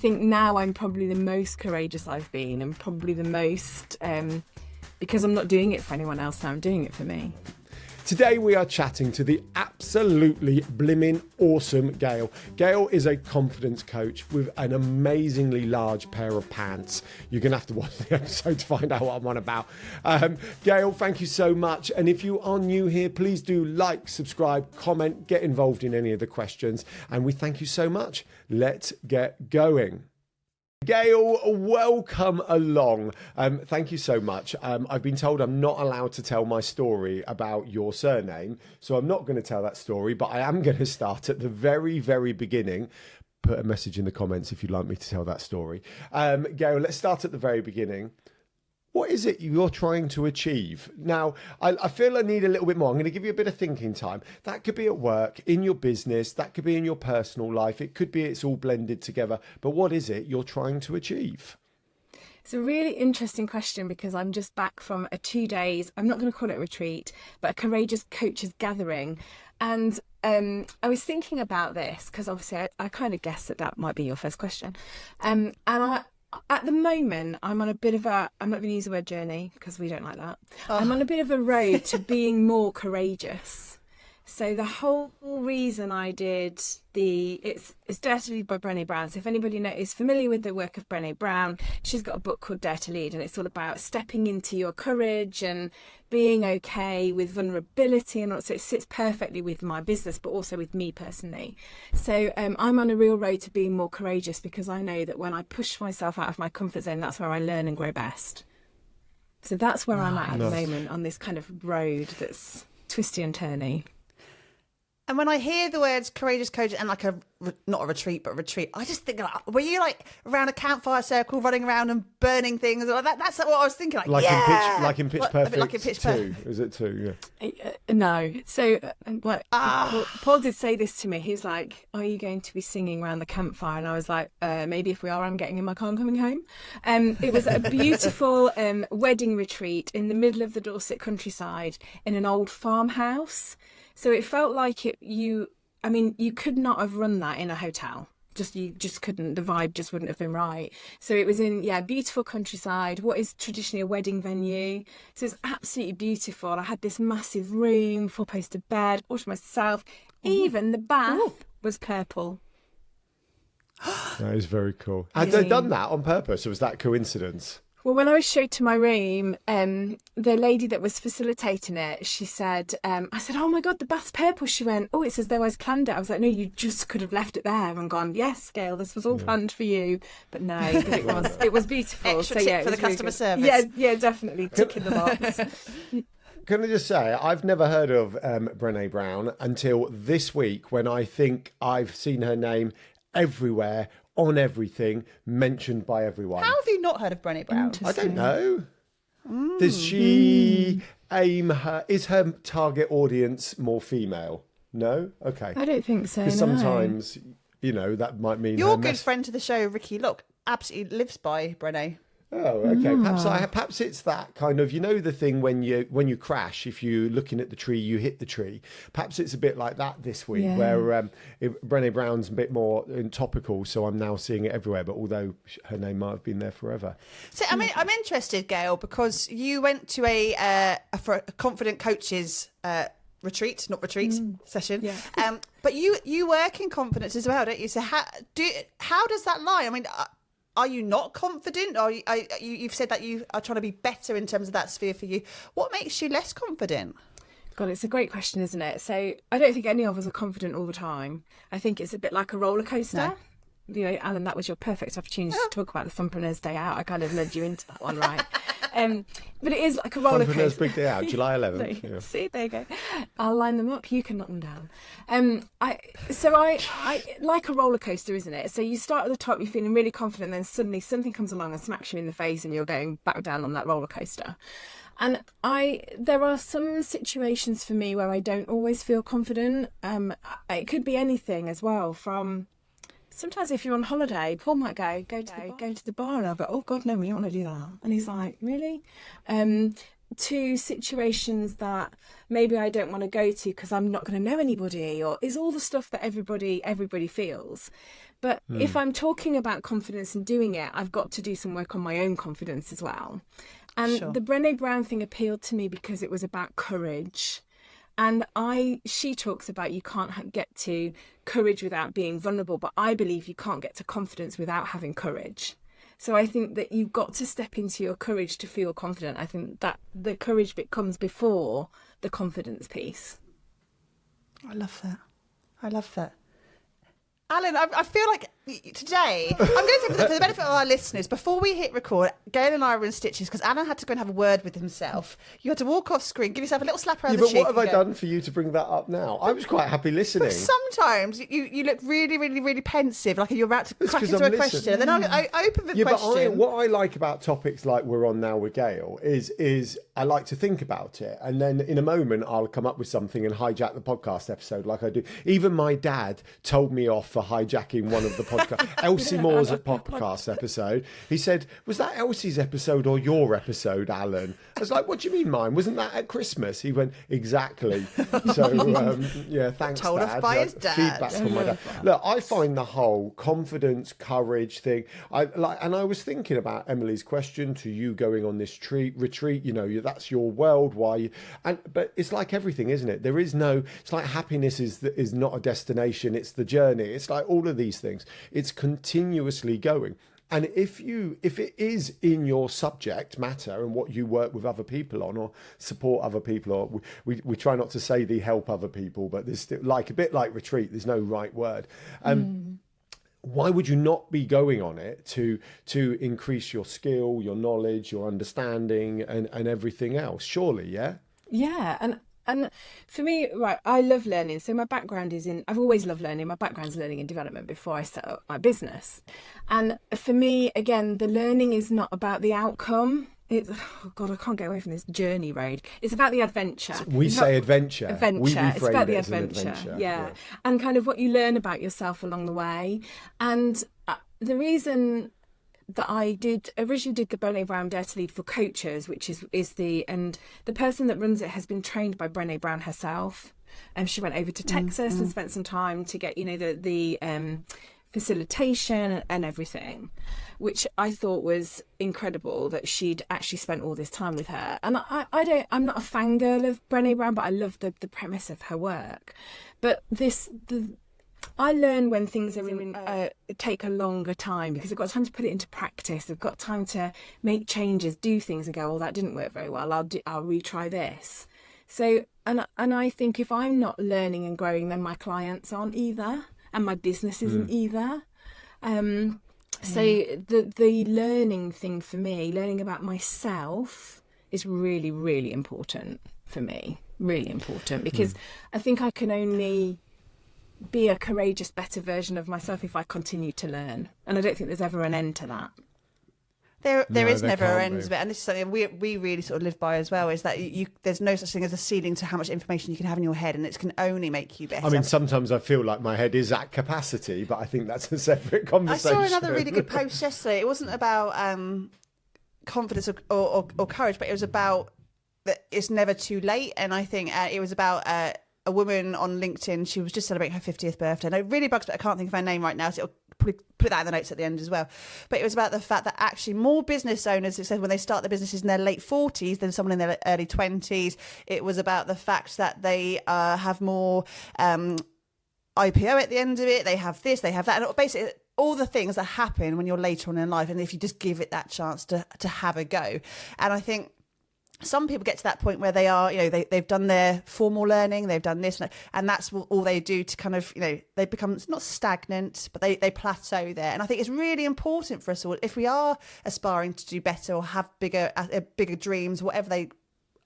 think now I'm probably the most courageous I've been, and probably the most, because I'm not doing it for anyone else now, I'm doing it for me. Today we are chatting to the absolutely blimmin' awesome Gayle. Gayle is a confidence coach with an amazingly large pair of pants. You're going to have to watch the episode to find out what I'm on about. Gayle, thank you so much. And if you are new here, please do like, subscribe, comment, get involved in any of the questions. And we thank you so much. Let's get going. Gayle, welcome along. Thank you so much. I've been told I'm not allowed to tell my story about your surname, so I'm not going to tell that story, but I am going to start at the very, very beginning. Put a message in the comments if you'd like me to tell that story. Gayle, let's start at the very beginning. What is it you're trying to achieve? Now, I feel I need a little bit more. I'm going to give you a bit of thinking time. That could be at work, in your business, that could be in your personal life. It could be it's all blended together. But what is it you're trying to achieve? It's a really interesting question because I'm just back from a 2 days, I'm not going to call it a retreat, but a courageous coaches gathering. And I was thinking about this because obviously I kind of guessed that might be your first question. At the moment, I'm on a bit of a, I'm not going to use the word journey because we don't like that. I'm on a bit of a road to being more courageous. So the whole reason I did it's Dare to Lead by Brené Brown. So if anybody is familiar with the work of Brené Brown, she's got a book called Dare to Lead, and it's all about stepping into your courage and being okay with vulnerability, and also it sits perfectly with my business, but also with me personally. So I'm on a real road to being more courageous because I know that when I push myself out of my comfort zone, that's where I learn and grow best. So that's where I'm at the moment, on this kind of road that's twisty and turny. And when I hear the words courageous coach and like not a retreat, but a retreat, I just think, like, were you like around a campfire circle, running around and burning things? Like that? That's what I was thinking. Like in Pitch Perfect. Like in Pitch Perfect 2. Is it 2? Yeah. No. So Paul did say this to me. He's like, "Are you going to be singing around the campfire?" And I was like, "Maybe if we are, I'm getting in my car and coming home." It was a beautiful wedding retreat in the middle of the Dorset countryside in an old farmhouse. So it felt like you could not have run that in a hotel. You just couldn't. The vibe just wouldn't have been right. So it was in, beautiful countryside, what is traditionally a wedding venue. So it's absolutely beautiful. I had this massive room, 4-poster bed, all to myself. Even the bath was purple. That is very cool. Had they done that on purpose, or was that coincidence? Well, when I was showed to my room, the lady that was facilitating it, she said, I said, "Oh my God, the bath's purple." She went, "Oh, it's as though I planned it." I was like, "No, you just could have left it there and gone, yes, Gayle, this was all planned for you." But no, it was beautiful. Extra tip for the customer service. Yeah, definitely. Ticking the box. Can I just say, I've never heard of Brené Brown until this week, when I think I've seen her name everywhere, on everything, mentioned by everyone. How have you not heard of Brené Brown? I don't know. Does she is her target audience more female? No? Okay. I don't think so, Because sometimes, that might mean your good friend to the show, Ricky Look, absolutely lives by Brené. Oh, okay. Perhaps it's that kind of, the thing when you crash, if you're looking at the tree, you hit the tree. Perhaps it's a bit like that this week, where Brené Brown's a bit more topical, so I'm now seeing it everywhere. But although her name might have been there forever. So I'm interested, Gayle, because you went to a confident coaches session. Yeah. But you work in confidence as well, don't you? So how does that lie? I mean, are you not confident? Or you've said that you are trying to be better in terms of that sphere for you. What makes you less confident? God, it's a great question, isn't it? So I don't think any of us are confident all the time. I think it's a bit like a roller coaster. No. Alan, that was your perfect opportunity to talk about the Funpreneurs Day Out. I kind of led you into that one, right? But it is like a roller coaster. Funpreneurs Big Day Out, July 11th. See, there you go. I'll line them up. You can knock them down. I like a roller coaster, isn't it? So you start at the top, you're feeling really confident, then suddenly something comes along and smacks you in the face, and you're going back down on that roller coaster. And there are some situations for me where I don't always feel confident. It could be anything as well, from sometimes if you're on holiday, Paul might go to the bar, and I'll go, "Oh God, no, we don't want to do that." And he's like, "Really?" To situations that maybe I don't want to go to because I'm not going to know anybody, or is all the stuff that everybody feels. But if I'm talking about confidence and doing it, I've got to do some work on my own confidence as well. And Sure. the Brené Brown thing appealed to me because it was about courage. And she talks about you can't get to courage without being vulnerable, but I believe you can't get to confidence without having courage. So I think that you've got to step into your courage to feel confident. I think that the courage bit comes before the confidence piece. I love that. I love that. Alan, I feel like today, I'm going to say for the benefit of our listeners, before we hit record, Gayle and I were in stitches because Alan had to go and have a word with himself. You had to walk off screen, give yourself a little slap around the but cheek. what have I and go. done for you to bring that up now? I was quite happy listening. But sometimes you look really, really, really pensive, like you're about to crack 'cause into I'm a question. listening. And then I open the Yeah, question. but what I like about topics like we're on now with Gayle is I like to think about it, and then in a moment I'll come up with something and hijack the podcast episode like I do. Even my dad told me off for hijacking one of the podcast Elsie Moore's podcast episode. He said, "Was that Elsie's episode or your episode, Alan?" I was like, "What do you mean mine? Wasn't that at Christmas?" He went, "Exactly." So yeah, thanks, Told off Dad. by his dad. Feedback from my dad. Look, I find the whole confidence, courage thing. And I was thinking about Emily's question to you going on this retreat. You know, that's your world. Why? But it's like everything, isn't it? There is no. It's like happiness is not a destination. It's the journey. It's like all of these things. It's continuously going. And if it is in your subject matter and what you work with other people on or support other people, or we try not to say the help other people, but there's still, like a bit like retreat, there's no right word. Why would you not be going on it to increase your skill, your knowledge, your understanding and everything else? Surely, yeah? Yeah, and for me, right, I love learning. So my background I've always loved learning. My background's learning and development before I set up my business. And for me, again, the learning is not about the outcome. Oh God, I can't get away from this journey road. It's about the adventure. We say adventure. Adventure. It's about the as an adventure. Yeah. And kind of what you learn about yourself along the way. And the reason that I originally did the Brené Brown Dare to Lead for coaches, which is the person that runs it has been trained by Brené Brown herself. And she went over to Texas and spent some time to get, the facilitation and everything, which I thought was incredible that she'd actually spent all this time with her. And I'm not a fangirl of Brené Brown, but I love the premise of her work. But I learn when things are take a longer time because I've got time to put it into practice. I've got time to make changes, do things and go, "Oh, that didn't work very well. I'll retry this." So, and I think if I'm not learning and growing, then my clients aren't either, and my business isn't either. So the learning thing for me, learning about myself, is really, really important for me. Really important because I think I can only be a courageous, better version of myself if I continue to learn. And I don't think there's ever an end to that. There is never an end to it, and this is something we really sort of live by as well. Is that there's no such thing as a ceiling to how much information you can have in your head, and it can only make you better. I mean, sometimes I feel like my head is at capacity, but I think that's a separate conversation. I saw another really good post yesterday. It wasn't about confidence or courage, but it was about that it's never too late. And I think it was about a woman on LinkedIn. She was just celebrating her 50th birthday. And it really bugs me. I can't think of her name right now, so it'll put that in the notes at the end as well. But it was about the fact that actually more business owners, it said when they start their businesses in their late 40s than someone in their early 20s. It was about the fact that they have more IPO at the end of it. They have this, they have that. And basically all the things that happen when you're later on in life, and if you just give it that chance to have a go. And I think some people get to that point where they are, they've done their formal learning, they've done this, and that's all they do to kind of, they become not stagnant, but they plateau there. And I think it's really important for us all, if we are aspiring to do better or have bigger dreams, whatever they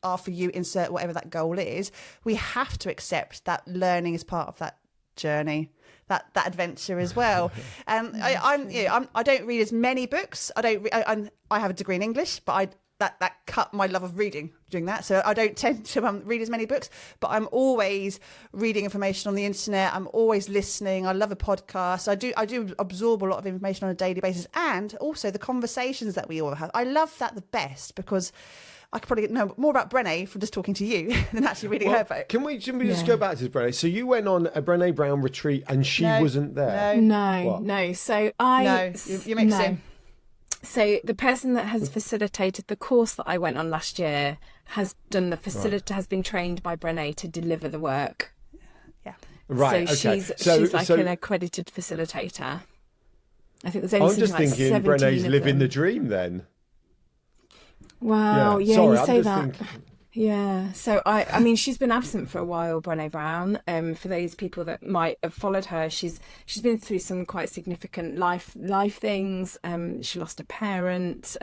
are for you, insert whatever that goal is, we have to accept that learning is part of that journey. That adventure as well. And I don't read as many books. I have a degree in English, but that cut my love of reading doing that. So I don't tend to read as many books, but I'm always reading information on the internet. I'm always listening. I love a podcast. I do absorb a lot of information on a daily basis, and also the conversations that we all have. I love that the best, because I could probably know more about Brené from just talking to you than actually reading her book. Can we just go back to Brené? So you went on a Brené Brown retreat and she wasn't there? No. So you're mixing. So the person that has facilitated the course that I went on last year has done the has been trained by Brené to deliver the work. Yeah. Right. So okay. she's like an accredited facilitator. I think there's only I'm just thinking Brené's living the dream then. Wow. Yeah, Sorry, you say that. Thinking... Yeah. So I mean, she's been absent for a while, Brené Brown. For those people that might have followed her, she's been through some quite significant life things. She lost a parent.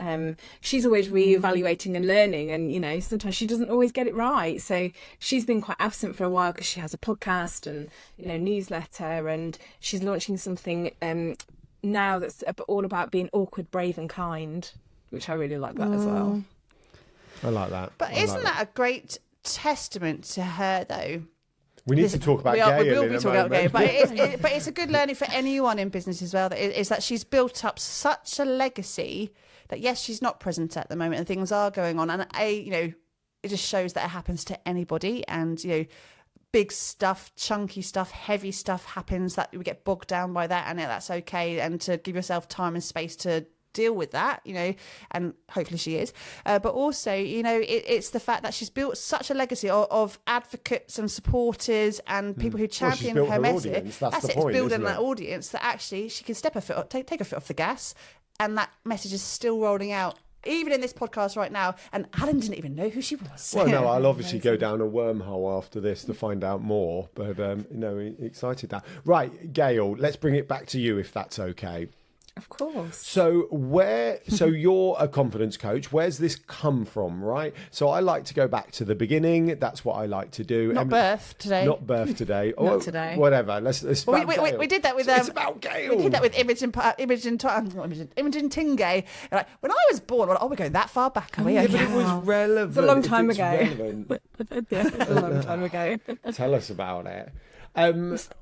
She's always reevaluating and learning, and sometimes she doesn't always get it right. So she's been quite absent for a while because she has a podcast and newsletter, and she's launching something now that's all about being awkward, brave, and kind, which I really like that as well. I like that. But isn't that a great testament to her, though? We need to talk about Gayle we will in be a talking about Gayle, moment. but it's a good learning for anyone in business as well. Is that she's built up such a legacy that yes, she's not present at the moment, and things are going on, and it just shows that it happens to anybody, and big stuff, chunky stuff, heavy stuff happens that we get bogged down by that, and that's okay, and to give yourself time and space to deal with that, and hopefully she is, but also it's the fact that she's built such a legacy of advocates and supporters and people who champion her message. That's the it. Point, it's building isn't that it? audience that actually she can step her foot, take her foot off the gas, and that message is still rolling out even in this podcast right now. And Alan didn't even know who she was. Well, no, I'll obviously go down a wormhole after this to find out more, but excited now. Right, Gayle, let's bring it back to you if that's okay. Of course. So you're a confidence coach. Where's this come from, right? So I like to go back to the beginning. That's what I like to do. Not birth today. Not birth today. Not today. Whatever. Let's we did that with it's about Gayle. We did that with Imogen Tingay. Like, when I was born, we're going that far back, are we? Yeah, but it was relevant. It's a long time ago. Relevant. Yeah, it's a long time ago. Tell us about it.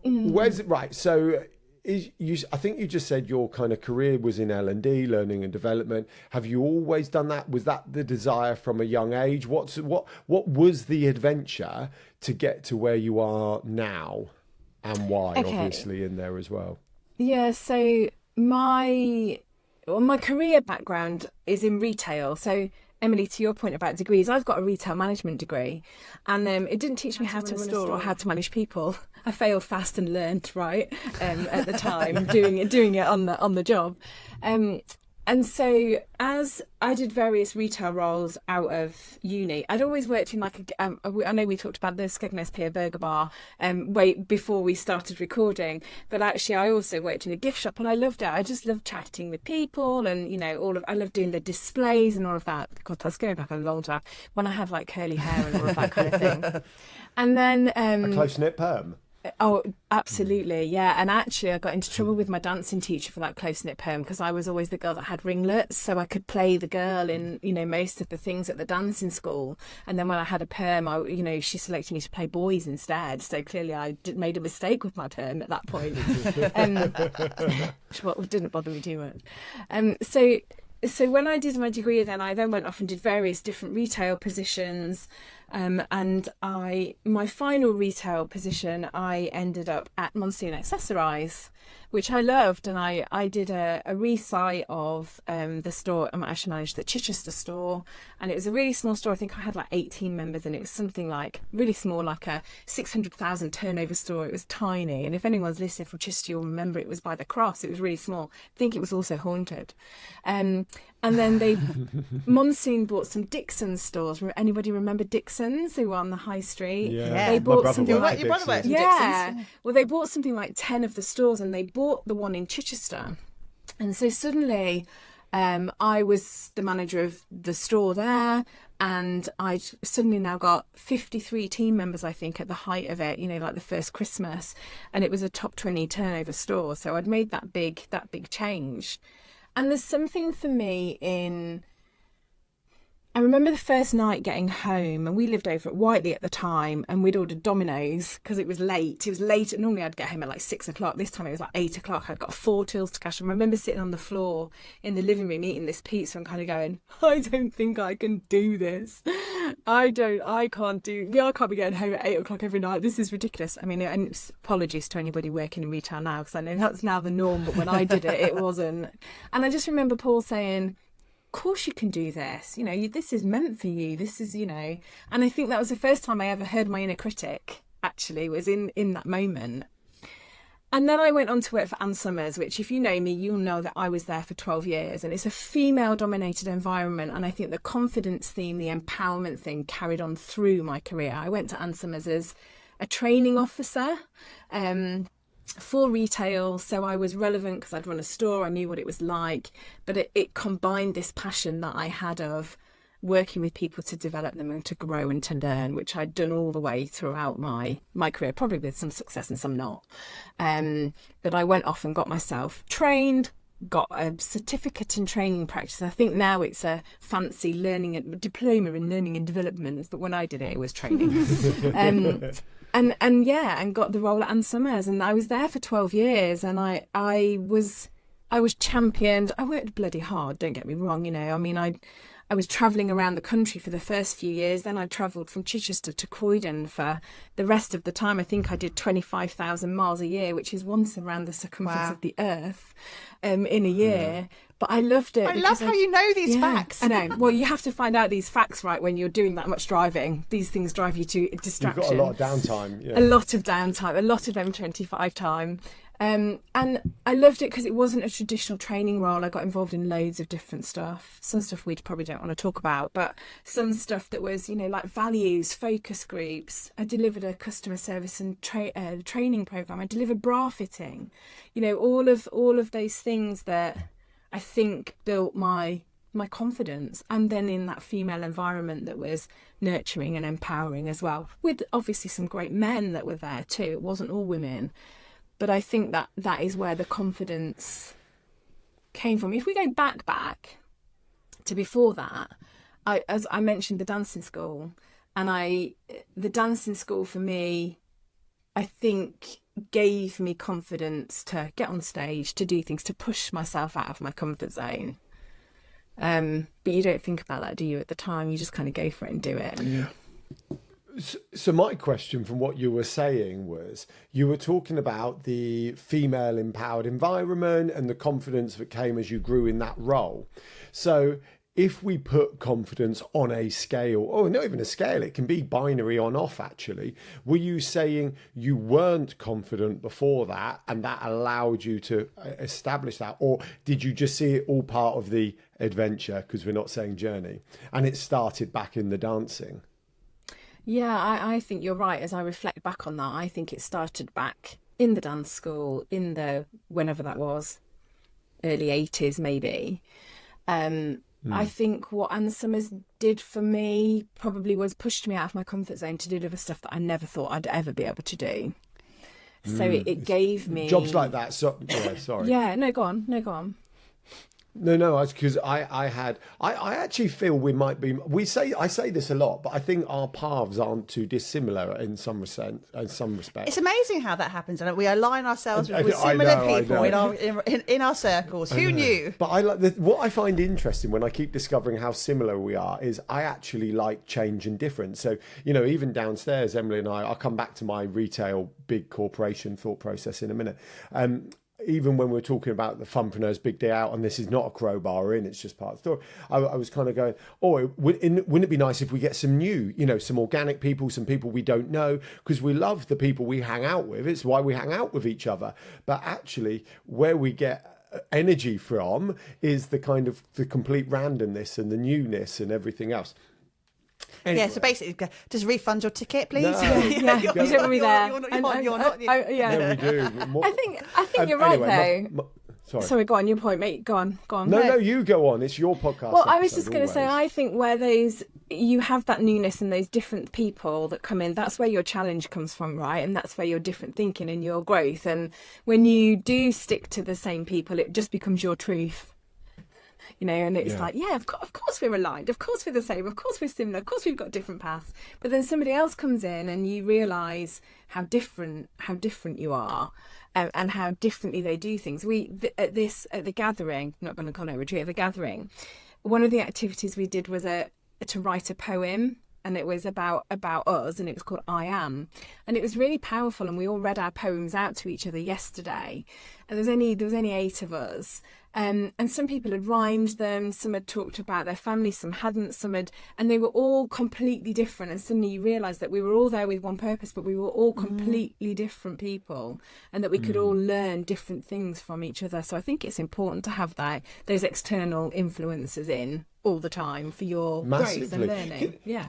Where's right? So. I think you just said your kind of career was in L&D, learning and development. Have you always done that? Was that the desire from a young age? What was the adventure to get to where you are now, and why? Okay. Obviously in there as well. Yeah. So my career background is in retail. So Emily, to your point about degrees, I've got a retail management degree, and it didn't teach me how to run a store or how to manage people. I failed fast and learned at the time, doing it on the job. And so as I did various retail roles out of uni, I'd always worked in I know we talked about the Skegness Pier Burger Bar way before we started recording, but actually I also worked in a gift shop, and I loved it. I just loved chatting with people, and I loved doing the displays and all of that. God, that's going back a long time, when I had like curly hair and all of that kind of thing. And then a close-knit perm. Oh, absolutely, yeah. And actually I got into trouble with my dancing teacher for that close-knit perm, because I was always the girl that had ringlets, so I could play the girl in most of the things at the dancing school. And then when I had a perm, she selected me to play boys instead, so clearly I made a mistake with my perm at that point. Which didn't bother me too much. So when I did my degree, I then went off and did various different retail positions. And my final retail position, I ended up at Monsoon Accessorize, which I loved. And I did a resite of the store. I actually managed the Chichester store. And it was a really small store. I think I had like 18 members, and it was something like really small, like a 600,000 turnover store. It was tiny. And if anyone's listening from Chichester, you'll remember it was by the Cross. It was really small. I think it was also haunted. And then Monsoon bought some Dixon's stores. Anybody remember Dixon's? They were on the high street. Yeah. They bought your something brother like worked Dixon's. Well, they bought something like 10 of the stores, and they bought the one in Chichester. And so suddenly I was the manager of the store there, and I suddenly now got 53 team members, I think, at the height of it, like the first Christmas, and it was a top 20 turnover store. So I'd made that big change. And there's something for me in I remember the first night getting home, and we lived over at Whiteley at the time, and we'd ordered Domino's because it was late. It was late. Normally I'd get home at like 6 o'clock. This time it was like 8 o'clock. I'd got 4 tills to cash. I remember sitting on the floor in the living room eating this pizza and kind of going, I don't think I can do this. I can't be getting home at 8 o'clock every night. This is ridiculous. I mean, and apologies to anybody working in retail now, because I know that's now the norm, but when I did it, it wasn't. And I just remember Paul saying, course you can do this, this is meant for you, this is, and I think that was the first time I ever heard my inner critic, actually, was in that moment. And then I went on to work for Ann Summers, which, if you know me, you'll know that I was there for 12 years, and it's a female dominated environment, and I think the confidence theme, the empowerment thing carried on through my career. I went to Ann Summers as a training officer for retail, so I was relevant because I'd run a store, I knew what it was like, but it combined this passion that I had of working with people to develop them and to grow and to learn, which I'd done all the way throughout my career, probably with some success and some not. But I went off and got myself trained, got a certificate in training practice. I think now it's a fancy diploma in learning and development, but when I did it was training. And got the role at Ann Summers, and I was there for 12 years, and I was championed. I worked bloody hard, don't get me wrong, I mean, I was travelling around the country for the first few years, then I travelled from Chichester to Croydon for the rest of the time. I think I did 25,000 miles a year, which is once around the circumference of the earth in a year. But I loved it. I love how you know these facts. I know. Well, you have to find out these facts, right, when you're doing that much driving. These things drive you to distraction. You've got a lot of downtime. Yeah. A lot of downtime, a lot of M25 time. And I loved it because it wasn't a traditional training role. I got involved in loads of different stuff. Some stuff we probably don't want to talk about, but some stuff that was, like values, focus groups. I delivered a customer service and training program. I delivered bra fitting. All of those things that I think built my confidence, and then in that female environment that was nurturing and empowering as well, with obviously some great men that were there too. It wasn't all women. But I think that is where the confidence came from. If we go back to before that, as I mentioned, the dancing school, and the dancing school for me, I think gave me confidence to get on stage, to do things, to push myself out of my comfort zone. But you don't think about that, do you, at the time? You just kind of go for it and do it. Yeah. So my question from what you were saying was, you were talking about the female empowered environment and the confidence that came as you grew in that role. So if we put confidence on a scale, or not even a scale, it can be binary on off actually. Were you saying you weren't confident before that and that allowed you to establish that? Or did you just see it all part of the adventure, because we're not saying journey, and it started back in the dancing? Yeah, I think you're right. As I reflect back on that, I think it started back in the dance school, in the, whenever that was, early 80s maybe. I think what Ann Summers did for me probably was pushed me out of my comfort zone to deliver stuff that I never thought I'd ever be able to do. So it gave me... Jobs like that. So, yeah, sorry. Yeah, no, go on. No, because I actually feel we might be, I say this a lot, but I think our paths aren't too dissimilar in some respect. It's amazing how that happens, and we align ourselves with similar people in our circles. Who knew? But I like what I find interesting when I keep discovering how similar we are is I actually like change and difference. So, even downstairs, Emily and I'll come back to my retail big corporation thought process in a minute. Even when we're talking about the Funpreneurs Big Day Out, and this is not a crowbar in, it's just part of the story, I was kind of going, wouldn't it be nice if we get some new, some organic people, some people we don't know, because we love the people we hang out with. It's why we hang out with each other. But actually, where we get energy from is the kind of the complete randomness and the newness and everything else. Anyway. Yeah, so basically, just refund your ticket, please. No. You don't want me there. You're not. Yeah, we do. I think you're right, though. Sorry, go on, your point, mate. Go on. No, you go on. It's your podcast. Well, I was just going to say, I think where you have that newness and those different people that come in, that's where your challenge comes from, right? And that's where your different thinking and your growth. And when you do stick to the same people, it just becomes your truth. and it's Yeah. like, yeah, of course we're aligned, of course we're the same, of course we're similar, of course we've got different paths. But then somebody else comes in and you realise how different you are, and how differently they do things. At the gathering, I'm not going to call it a retreat, at the gathering, one of the activities we did was to write a poem. And it was about us, and it was called I Am. And it was really powerful, and we all read our poems out to each other yesterday. And there was only 8 of us. And some people had rhymed them, some had talked about their family, some hadn't, and they were all completely different. And suddenly you realise that we were all there with one purpose, but we were all completely different people, and that we could all learn different things from each other. So I think it's important to have those external influences in all the time for your growth and learning. Yeah.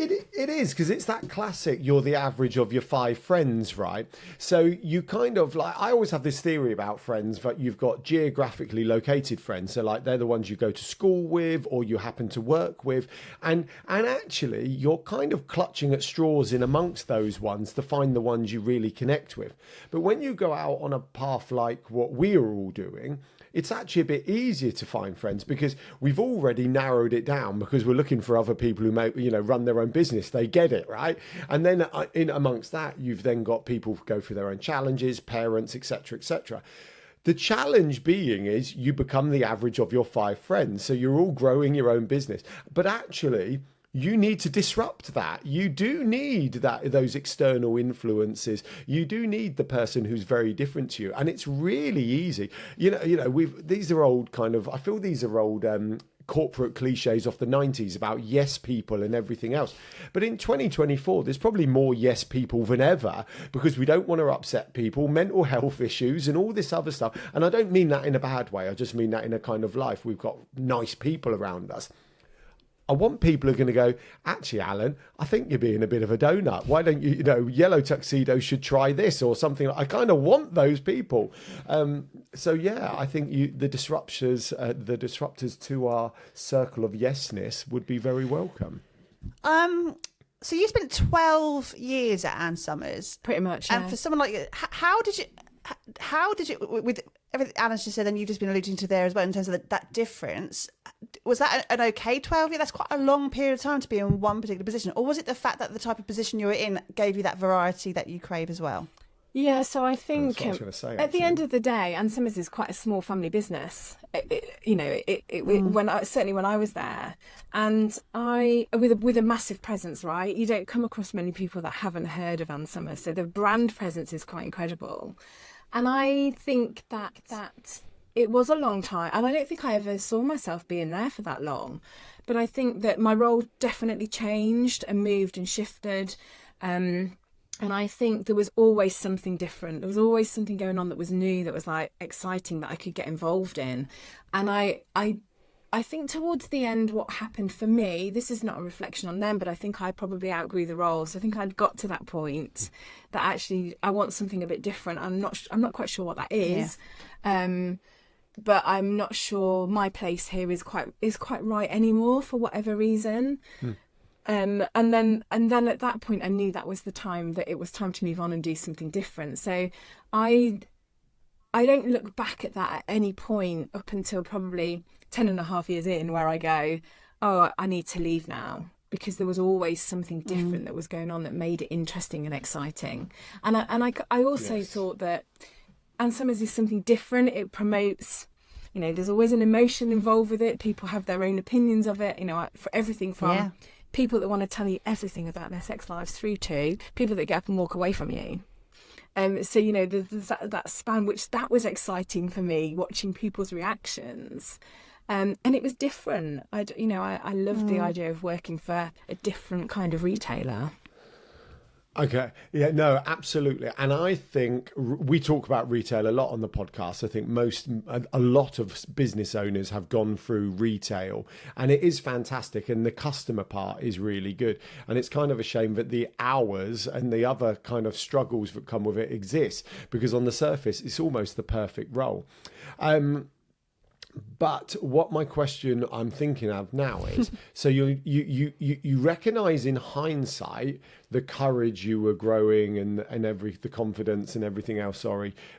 It is, because it's that classic, you're the average of your 5 friends, right? So you kind of like, I always have this theory about friends, that you've got geographically located friends. So like they're the ones you go to school with or you happen to work with. And actually you're kind of clutching at straws in amongst those ones to find the ones you really connect with. But when you go out on a path like what we are all doing, it's actually a bit easier to find friends, because we've already narrowed it down, because we're looking for other people who may, run their own business. They get it, right? And then in amongst that, you've then got people who go through their own challenges, parents, etc., etc. The challenge being is you become the average of your 5 friends. So you're all growing your own business. But actually, you need to disrupt that. You do need those external influences. You do need the person who's very different to you, and it's really easy. These are old kind of. I feel these are old corporate cliches off the 90s about yes people and everything else. But in 2024, there's probably more yes people than ever, because we don't want to upset people, mental health issues and all this other stuff. And I don't mean that in a bad way. I just mean that in a kind of life. We've got nice people around us. I want people who are going to go, actually, Alan, I think you're being a bit of a donut. Why don't you, yellow tuxedo should try this or something. I kind of want those people. So, yeah, I think the disruptors to our circle of yesness would be very welcome. So you spent 12 years at Ann Summers. Pretty much, yeah. And for someone like you, how did you, with everything Anna's just said, and you've just been alluding to there as well, in terms of that difference, was that an okay 12 years? That's quite a long period of time to be in one particular position. Or was it the fact that the type of position you were in gave you that variety that you crave as well? Yeah, so I think That's what I was gonna say, at the end of the day, Ann Summers is quite a small family business. Certainly when I was there, and with a massive presence, right? You don't come across many people that haven't heard of Ann Summers, so the brand presence is quite incredible. And I think that it was a long time, and I don't think I ever saw myself being there for that long. But I think that my role definitely changed and moved and shifted. And I think there was always something different. There was always something going on that was new, that was like exciting, that I could get involved in. And I think towards the end, what happened for me, this is not a reflection on them, but I think I probably outgrew the roles. I think I'd got to that point that actually I want something a bit different. I'm not quite sure what that is. Yeah. But I'm not sure my place here is quite right anymore for whatever reason. And then at that point, I knew that was the time, that it was time to move on and do something different. So I don't look back at that at any point up until probably 10 and a half years in, where I go, oh, I need to leave now, because there was always something different that was going on that made it interesting and exciting. And I also thought that Ann Summers is something different. It promotes, there's always an emotion involved with it. People have their own opinions of it, for everything from people that want to tell you everything about their sex lives through to people that get up and walk away from you. So, there's that span, which that was exciting for me, watching people's reactions. And it was different. I loved the idea of working for a different kind of retailer. Okay. Yeah, no, absolutely. And I think we talk about retail a lot on the podcast. I think a lot of business owners have gone through retail, and it is fantastic. And the customer part is really good. And it's kind of a shame that the hours and the other kind of struggles that come with it exist, because on the surface, it's almost the perfect role. But what my question I'm thinking of now is, so you recognise in hindsight the courage you were growing and the confidence and everything else,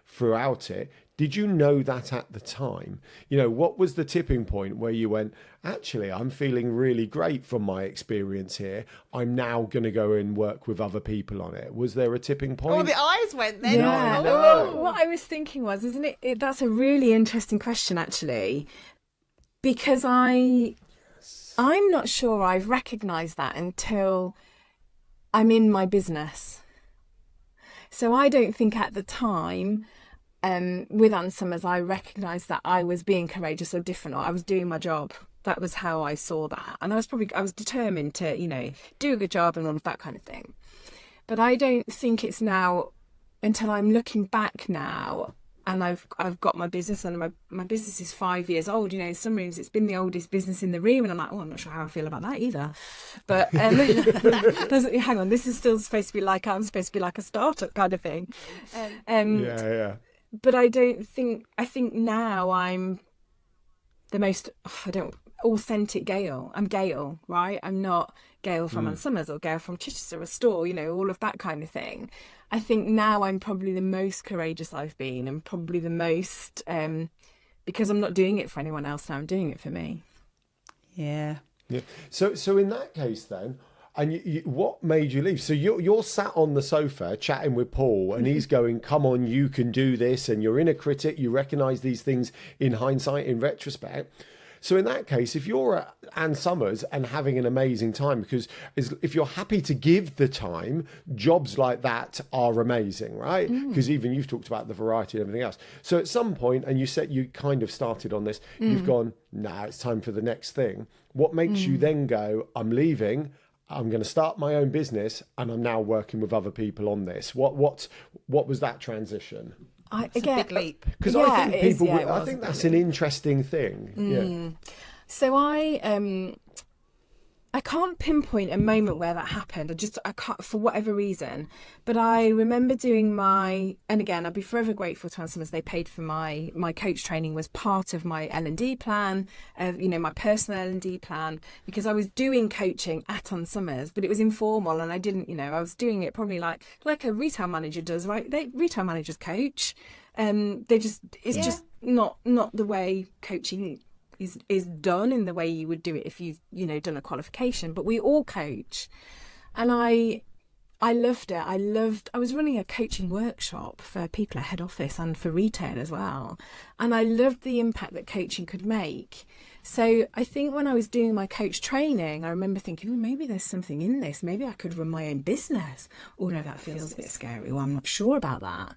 throughout it. Did you know that at the time? You know, what was the tipping point where you went, actually, I'm feeling really great from my experience here. I'm now going to go and work with other people on it. Was there a tipping point? Oh, the eyes went then. Yeah. No. Well, what I was thinking was, isn't it? That's a really interesting question, actually, because I'm not sure I've recognised that until I'm in my business. So I don't think at the time, with Ann Summers, I recognised that I was being courageous or different, or I was doing my job. That was how I saw that. And I was determined to, you know, do a good job and all of that kind of thing. But I don't think it's now, until I'm looking back now, and I've got my business, and my business is 5 years old. You know, in some rooms it's been the oldest business in the room, and I'm like, oh, I'm not sure how I feel about that either. But hang on, this is still supposed to be like, I'm supposed to be like a startup kind of thing. Yeah. But I think now I'm the most, authentic Gayle. I'm Gayle, right? I'm not Gayle from Ann Summers or Gayle from Chichester, a store, you know, all of that kind of thing. I think now I'm probably the most courageous I've been, and probably the most, because I'm not doing it for anyone else now, I'm doing it for me. Yeah. So in that case then, and what made you leave? So you're sat on the sofa chatting with Paul, and he's going, come on, you can do this, and you're inner critic, you recognise these things in hindsight, in retrospect. So in that case, if you're at Ann Summers and having an amazing time, because if you're happy to give the time, jobs like that are amazing, right? Because even you've talked about the variety and everything else. So at some point, and you said you kind of started on this, you've gone, nah, it's time for the next thing. What makes you then go, I'm leaving, I'm going to start my own business, and I'm now working with other people on this? What was that transition? It's a big leap. Because I think people, I think that's an interesting thing. Yeah. So I can't pinpoint a moment where that happened. I can't, for whatever reason. But I remember doing and again, I'd be forever grateful to Ann Summers. They paid for my coach training, was part of my L&D plan, my personal L&D plan, because I was doing coaching at Ann Summers, but it was informal, and I didn't, I was doing it probably like a retail manager does, right? Retail managers coach. It's just not the way coaching is done, in the way you would do it if you've done a qualification. But we all coach, and I loved it. I was running a coaching workshop for people at head office and for retail as well, and I loved the impact that coaching could make. So I think when I was doing my coach training, I remember thinking, maybe there's something in this. Maybe I could run my own business. Oh no, that feels a bit scary. Well, I'm not sure about that.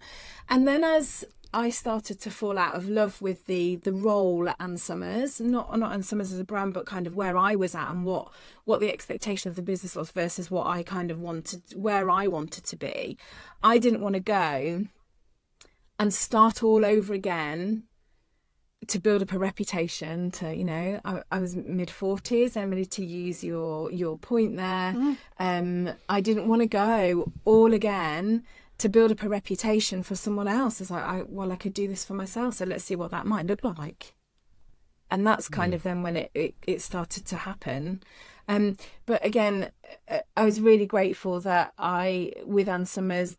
And then as I started to fall out of love with the role at Ann Summers, not Ann Summers as a brand, but kind of where I was at, and what the expectation of the business was versus what I kind of wanted, where I wanted to be. I didn't want to go and start all over again to build up a reputation. I was mid-40s, Emily, to use your point there. I didn't want to go all again to build up a reputation for someone else. It's like, I could do this for myself, so let's see what that might look like. And that's kind of then when it started to happen. But again, I was really grateful that with Ann Summers,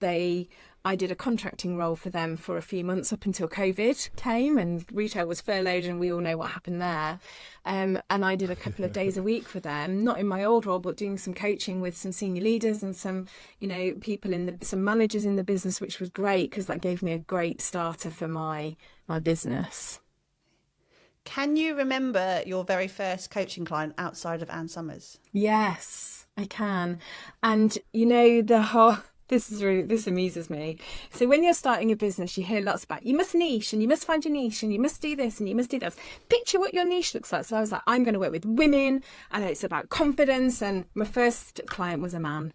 I did a contracting role for them for a few months up until COVID came and retail was furloughed, and we all know what happened there. And I did a couple of days a week for them, not in my old role, but doing some coaching with some senior leaders and some, people some managers in the business, which was great because that gave me a great starter for my business. Can you remember your very first coaching client outside of Ann Summers? Yes, I can. And this amuses me. So when you're starting a business, you hear lots about, you must niche, and you must find your niche, and you must do this, and you must do that. Picture what your niche looks like. So I was like, I'm going to work with women, and it's about confidence. And my first client was a man.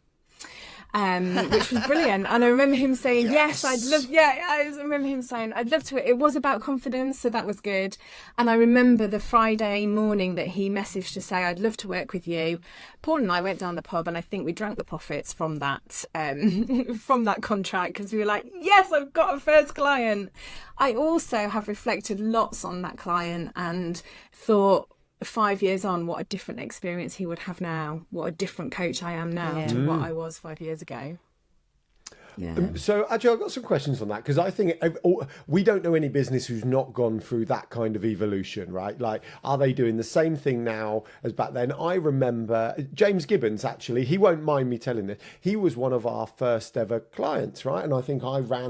Which was brilliant. And I remember him saying, I remember him saying, I'd love to. It was about confidence, so that was good. And I remember the Friday morning that he messaged to say, I'd love to work with you. Paul and I went down the pub, and I think we drank the profits from that contract, because we were like, yes, I've got a first client. I also have reflected lots on that client and thought, 5 years on, what a different experience he would have now, what a different coach I am now to what I was 5 years ago. So actually, I've got some questions on that because I think we don't know any business who's not gone through that kind of evolution, right? Like, are they doing the same thing now as back then? I remember James Gibbons, actually, he won't mind me telling this. He was one of our first ever clients, right? And I think I ran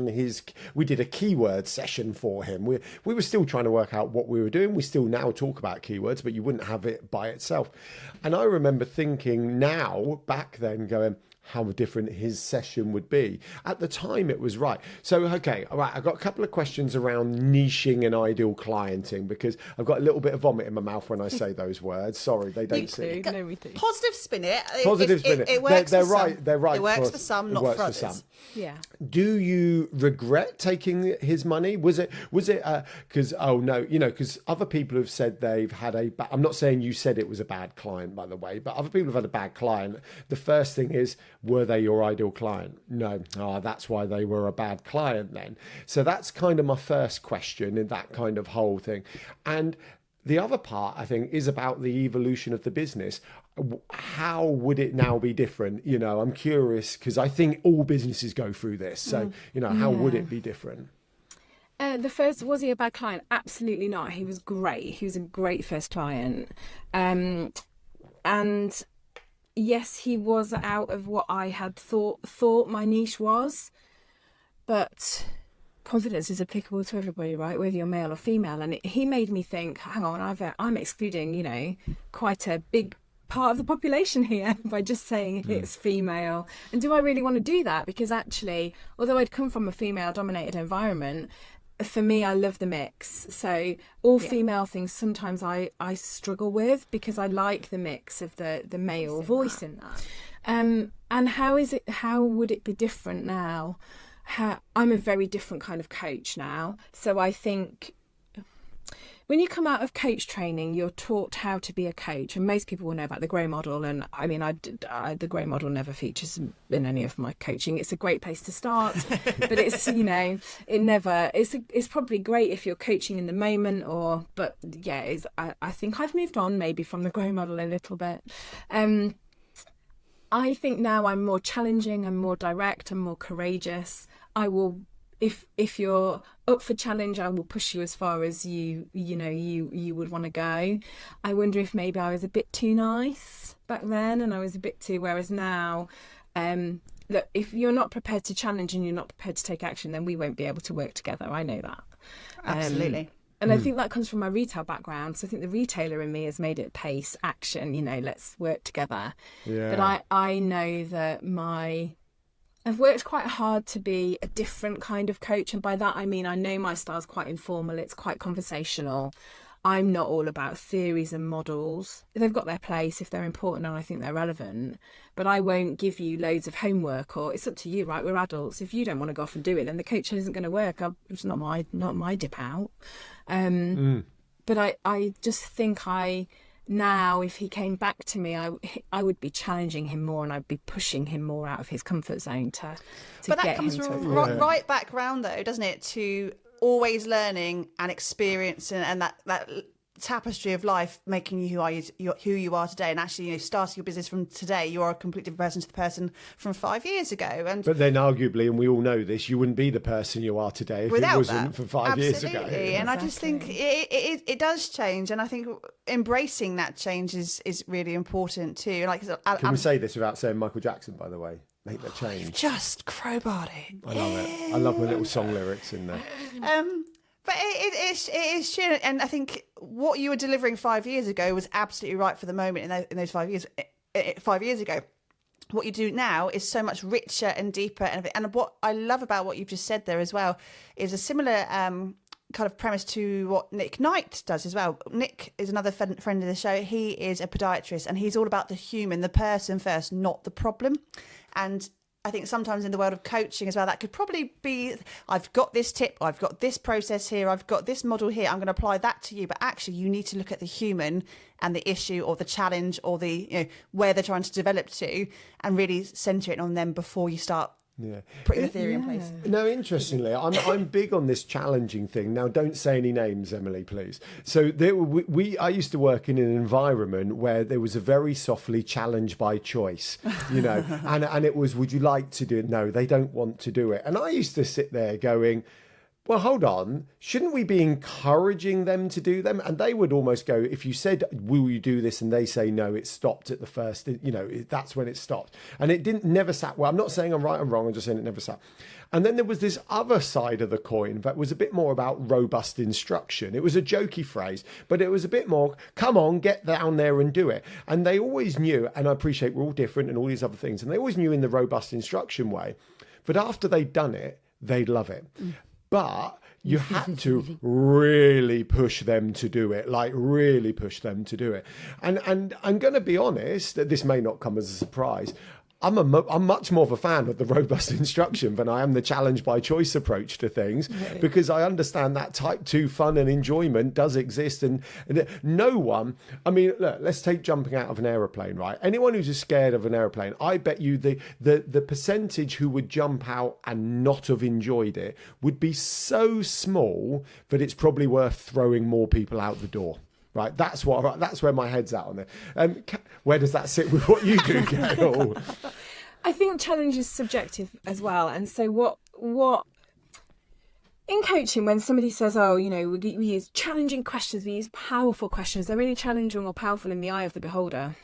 we did a keyword session for him. We were still trying to work out what we were doing. We still now talk about keywords, but you wouldn't have it by itself. And I remember thinking now, back then, going, how different his session would be. At the time, it was right. So, okay, all right, I've got a couple of questions around niching and ideal clienting because I've got a little bit of vomit in my mouth when I say those words. Sorry, they don't see. No, we do. Positive spin it. Positive spin it. It works they're for right. some. They're right. It works for some, not for others. Yeah. Do you regret taking his money? Was it because because other people have said they've had I'm not saying you said it was a bad client, by the way, but other people have had a bad client. The first thing is, were they your ideal client? No. That's why they were a bad client then. So that's kind of my first question in that kind of whole thing. And the other part, I think, is about the evolution of the business. How would it now be different? I'm curious because I think all businesses go through this. So, how would it be different? The first, was he a bad client? Absolutely not. He was great. He was a great first client. And yes, he was out of what I had thought my niche was. But confidence is applicable to everybody, right? Whether you're male or female. And he made me think, hang on, I'm excluding, quite a big part of the population here by just saying it's female. And do I really want to do that? Because actually, although I'd come from a female dominated environment, for me, I love the mix. So all female things sometimes I struggle with because I like the mix of the male voice in that. And how would it be different now? I'm a very different kind of coach now. So I think when you come out of coach training, you're taught how to be a coach, and most people will know about the grey model. And I mean, the grey model never features in any of my coaching. It's a great place to start, but it's it's probably great if you're coaching in the moment, I think I've moved on maybe from the grey model a little bit. I think now I'm more challenging, I'm more direct, I'm more courageous. I will. If you're up for challenge, I will push you as far as you would want to go. I wonder if maybe I was a bit too nice back then, and I was a bit too. Whereas now, look, if you're not prepared to challenge and you're not prepared to take action, then we won't be able to work together. I know that. Absolutely. And I think that comes from my retail background. So I think the retailer in me has made it pace, action. Let's work together. Yeah. But I know that I've worked quite hard to be a different kind of coach. And by that, I mean, I know my style's quite informal. It's quite conversational. I'm not all about theories and models. They've got their place if they're important and I think they're relevant. But I won't give you loads of homework, or it's up to you, right? We're adults. If you don't want to go off and do it, then the coaching isn't going to work. It's not my dip out. But I just think now, if he came back to me, I would be challenging him more, and I'd be pushing him more out of his comfort zone to but get that comes him to right back round, though, doesn't it? To always learning and experience, and that tapestry of life making you who you are today. And actually, starting your business from today, you are a completely different person to the person from 5 years ago. But then arguably, and we all know this, you wouldn't be the person you are today if it wasn't for 5 years ago. Absolutely. And I just think it does change, and I think embracing that change is really important too. Can we say this without saying Michael Jackson, by the way? Make that change. Just crowbarred it. I love it. I love my little song lyrics in there. But it is true, and I think what you were delivering 5 years ago was absolutely right for the moment in those 5 years. 5 years ago, what you do now is so much richer and deeper. And what I love about what you've just said there as well is a similar kind of premise to what Nick Knight does as well. Nick is another friend of the show. He is a podiatrist, and he's all about the human, the person first, not the problem. And I think sometimes in the world of coaching as well, that could probably be, I've got this tip, I've got this process here, I've got this model here, I'm going to apply that to you. But actually, you need to look at the human and the issue or the challenge or the where they're trying to develop to, and really centre it on them before you start putting the theory in place. No, interestingly, I'm big on this challenging thing. Now, don't say any names, Emily, please. So I used to work in an environment where there was a very softly challenge by choice, and it was, would you like to do it? No, they don't want to do it. And I used to sit there going, well, hold on, shouldn't we be encouraging them to do them? And they would almost go, if you said, will you do this? And they say no, it stopped at the first, that's when it stopped. And it never sat well. I'm not saying I'm right or wrong, I'm just saying it never sat. And then there was this other side of the coin that was a bit more about robust instruction. It was a jokey phrase, but it was a bit more, come on, get down there and do it. And they always knew, and I appreciate we're all different and all these other things, and they always knew in the robust instruction way. But after they'd done it, they'd love it. But you had to really push them to do it, And I'm going to be honest, that this may not come as a surprise. I'm much more of a fan of the robust instruction than I am the challenge by choice approach to things, because I understand that type 2 fun and enjoyment does exist. And no one, I mean, look, let's take jumping out of an aeroplane, right? Anyone who's scared of an aeroplane, I bet you the percentage who would jump out and not have enjoyed it would be so small that it's probably worth throwing more people out the door. Right, that's where my head's at on it. Where does that sit with what you do, Gayle? I think challenge is subjective as well, and so what in coaching, when somebody says, we use challenging questions, we use powerful questions, they're really challenging or powerful in the eye of the beholder,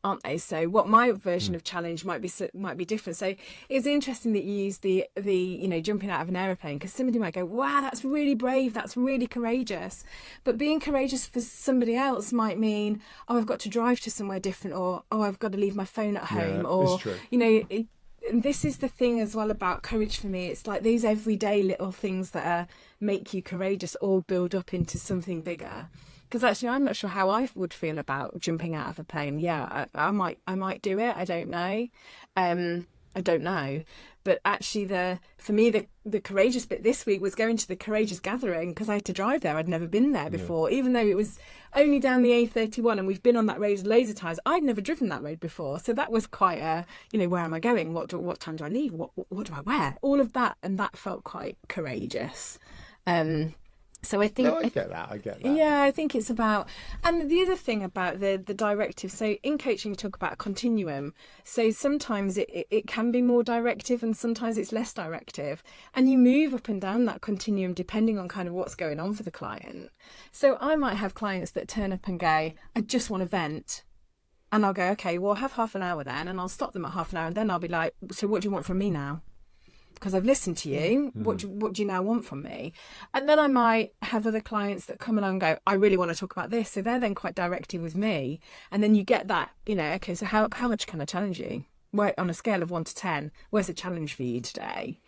aren't they? So what my version of challenge might be different. So it's interesting that you use the jumping out of an aeroplane, because somebody might go, wow, that's really brave, that's really courageous. But being courageous for somebody else might mean, I've got to drive to somewhere different, or I've got to leave my phone at home, or and this is the thing as well about courage for me. It's like these everyday little things that make you courageous all build up into something bigger. Because actually, I'm not sure how I would feel about jumping out of a plane. Yeah, I might do it. I don't know. But actually, for me, the courageous bit this week was going to the Courageous Gathering, because I had to drive there. I'd never been there before, even though it was only down the A31, and we've been on that road loads of times. I'd never driven that road before, so that was quite a, where am I going? What time do I leave? What do I wear? All of that, and that felt quite courageous. So I think I get that. Yeah, I think it's about, and the other thing about the directive. So in coaching, we talk about a continuum. So sometimes it can be more directive, and sometimes it's less directive, and you move up and down that continuum depending on kind of what's going on for the client. So I might have clients that turn up and go, I just want to vent. And I'll go, okay, well, have half an hour then, and I'll stop them at half an hour, and then I'll be like, so what do you want from me now? Because I've listened to you, what do you now want from me? And then I might have other clients that come along and go, I really want to talk about this. So they're then quite directive with me. And then you get that, okay, so how much can I challenge you? Where, on a scale of 1 to 10, where's the challenge for you today?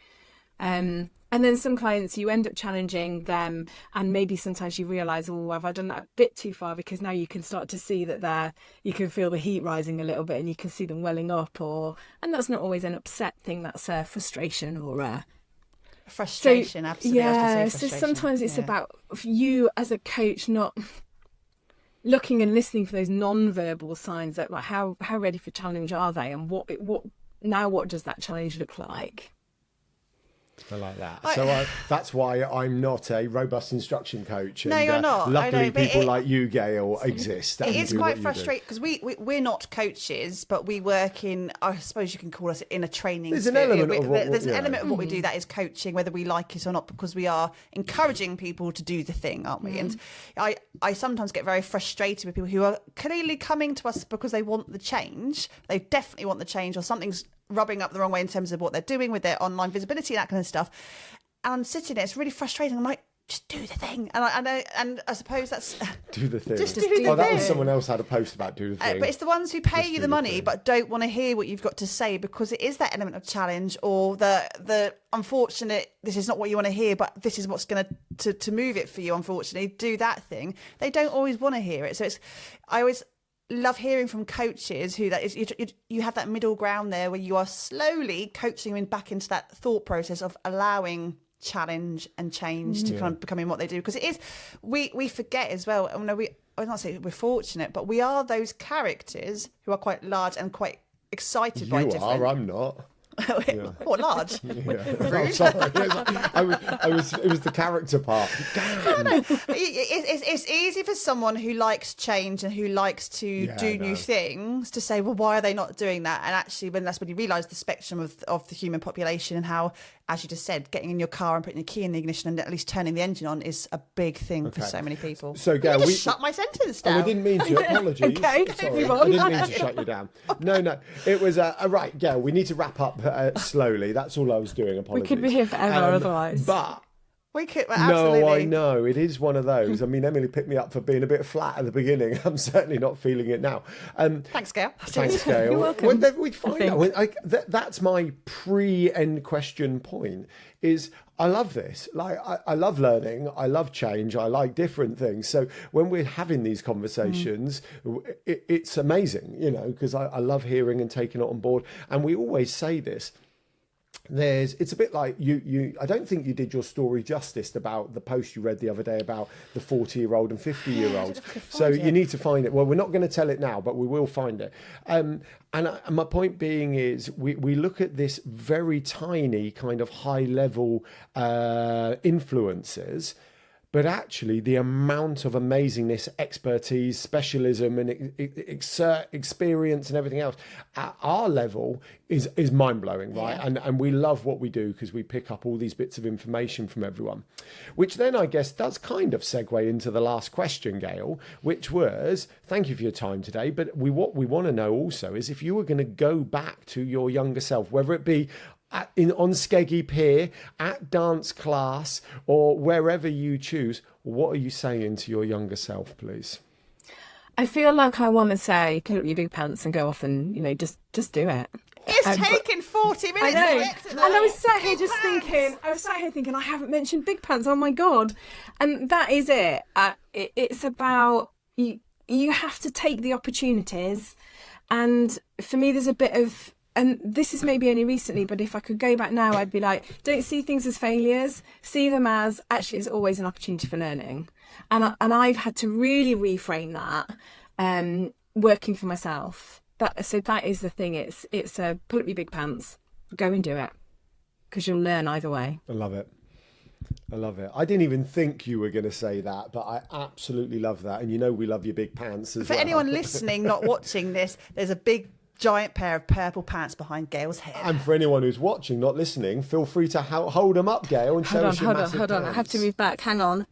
And then some clients, you end up challenging them, and maybe sometimes you realise, have I done that a bit too far? Because now you can start to see that you can feel the heat rising a little bit, and you can see them welling up, and that's not always an upset thing. That's a frustration or a frustration. Absolutely. Yeah. So sometimes it's about you as a coach not looking and listening for those non-verbal signs that, like, how ready for challenge are they, and what does that challenge look like? I like that. So that's why I'm not a robust instruction coach. No, you're not. Luckily, people like you, Gayle, exist. It is quite frustrating, because we're not coaches, but we work in, I suppose you can call us, in a training. There's an element of what we do that is coaching, whether we like it or not, because we are encouraging people to do the thing, aren't we? And I sometimes get very frustrated with people who are clearly coming to us because they want the change. They definitely want the change, or something's rubbing up the wrong way in terms of what they're doing with their online visibility and that kind of stuff. And I'm sitting there, it's really frustrating. I'm like, just do the thing. And I suppose that's do the thing. Just do the thing. That was someone else had a post about do the thing. But it's the ones who pay you the money but don't want to hear what you've got to say, because it is that element of challenge, or the unfortunate, this is not what you want to hear, but this is what's going to move it for you, unfortunately. Do that thing. They don't always want to hear it. So I always love hearing from coaches who you have that middle ground there, where you are slowly coaching them back into that thought process of allowing challenge and change to kind of becoming what they do. Because it is, we forget as well, I'm not saying we're fortunate, but we are those characters who are quite large and quite excited by different. I'm not. Or large. Yeah. I'm sorry. It was the character part. Damn. It's easy for someone who likes change and who likes to do new things to say, well, why are they not doing that? And actually, that's when you realise the spectrum of the human population and how, as you just said, getting in your car and putting your key in the ignition and at least turning the engine on is a big thing for so many people. So, Gayle, you just shut my sentence down. I didn't mean to. Apologies. Okay, Sorry. move I on. didn't mean to shut you down. No. It was right, Gayle. We need to wrap up slowly. That's all I was doing. Apologies. We could be here forever otherwise. But We could, absolutely. no, I know. It is one of those. I mean, Emily picked me up for being a bit flat at the beginning. I'm certainly not feeling it now. Thanks, Gayle. Thanks, Gayle. You're welcome. Well, then we find out. That's my pre-end question point. Is I love this. Like I love learning. I love change. I like different things. So when we're having these conversations, it's amazing, because I love hearing and taking it on board. And we always say this. It's a bit like you I don't think you did your story justice about the post you read the other day about the 40-year-old and 50-year-olds. So you need to find it. Well, we're not going to tell it now, but we will find it. And my point being is we look at this very tiny kind of high level influences, but actually the amount of amazingness, expertise, specialism and experience and everything else at our level is mind-blowing, right? Yeah. And we love what we do because we pick up all these bits of information from everyone, which then I guess does kind of segue into the last question, Gayle, which was, thank you for your time today, but what we want to know also is if you were going to go back to your younger self, whether it be on Skeggy Pier, at dance class, or wherever you choose, what are you saying to your younger self, please? I feel like I want to say, pull up your big pants and go off and, just do it. It's taken 40 minutes. I know. And I was sat here just thinking, I haven't mentioned big pants. Oh my God. And that is it. It's about, you have to take the opportunities. And for me, there's a bit of, and this is maybe only recently, but if I could go back now, I'd be like, don't see things as failures, see them as actually it's always an opportunity for learning. And I've had to really reframe that, working for myself. So that is the thing. It's pull up your big pants, go and do it, because you'll learn either way. I love it. I didn't even think you were going to say that, but I absolutely love that. And we love your big pants as well. For anyone listening, not watching this, there's a big giant pair of purple pants behind Gayle's head. And for anyone who's watching, not listening, feel free to hold them up, Gayle, and show us your massive Hold on. pants. I have to move back. Hang on.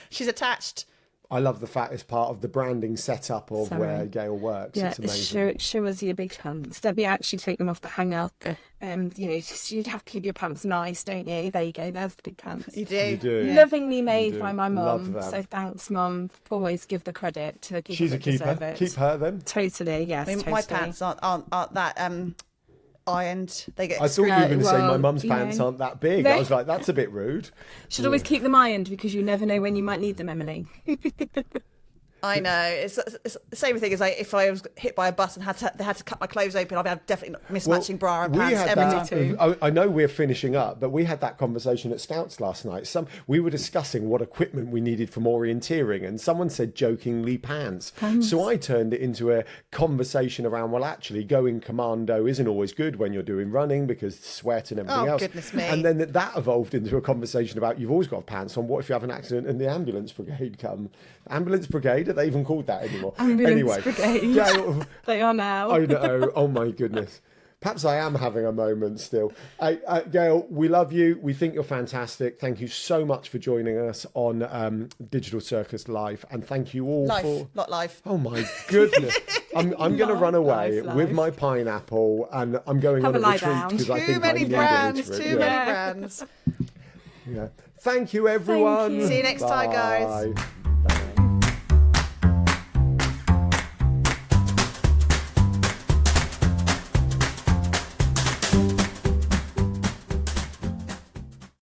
She's attached. I love the fact it's part of the branding setup of where Gayle works. Yeah, it's amazing. show us your big pants. Debbie actually take them off the hanger. You'd have to keep your pants nice, don't you? There you go. There's the big pants. You do. You do. Yeah. Lovingly made by my Love mum. them. So thanks, Mum. Always give the credit to give She's a keeper. deserve it. Keep her then. Totally, yes. I mean, my pants aren't that ironed. They get. I thought you were going to say my well, mum's you pants know, aren't that big. I was like, that's a bit rude. Should always keep them ironed because you never know when you might need them, Emily. I know. It's the same thing as if I was hit by a bus and they had to cut my clothes open, I'd have definitely mismatching bra and pants every time. I know we're finishing up, but we had that conversation at Scouts last night. We were discussing what equipment we needed from orienteering, and someone said jokingly pants. So I turned it into a conversation around, well, actually, going commando isn't always good when you're doing running because sweat and everything else. Goodness me. And then that evolved into a conversation about you've always got pants on. What if you have an accident and the ambulance brigade come? Ambulance brigade? Are they even called that anymore? Ambulance brigade. Gayle, They are now. I know. Oh my goodness. Perhaps I am having a moment still. Gayle, we love you. We think you're fantastic. Thank you so much for joining us on Digital Circus Live, and thank you all for not live. Oh my goodness! I'm going to run away with my pineapple, and I'm going on a retreat because I think I need it. Too many brands. Yeah. Thank you, everyone. See you next time, guys.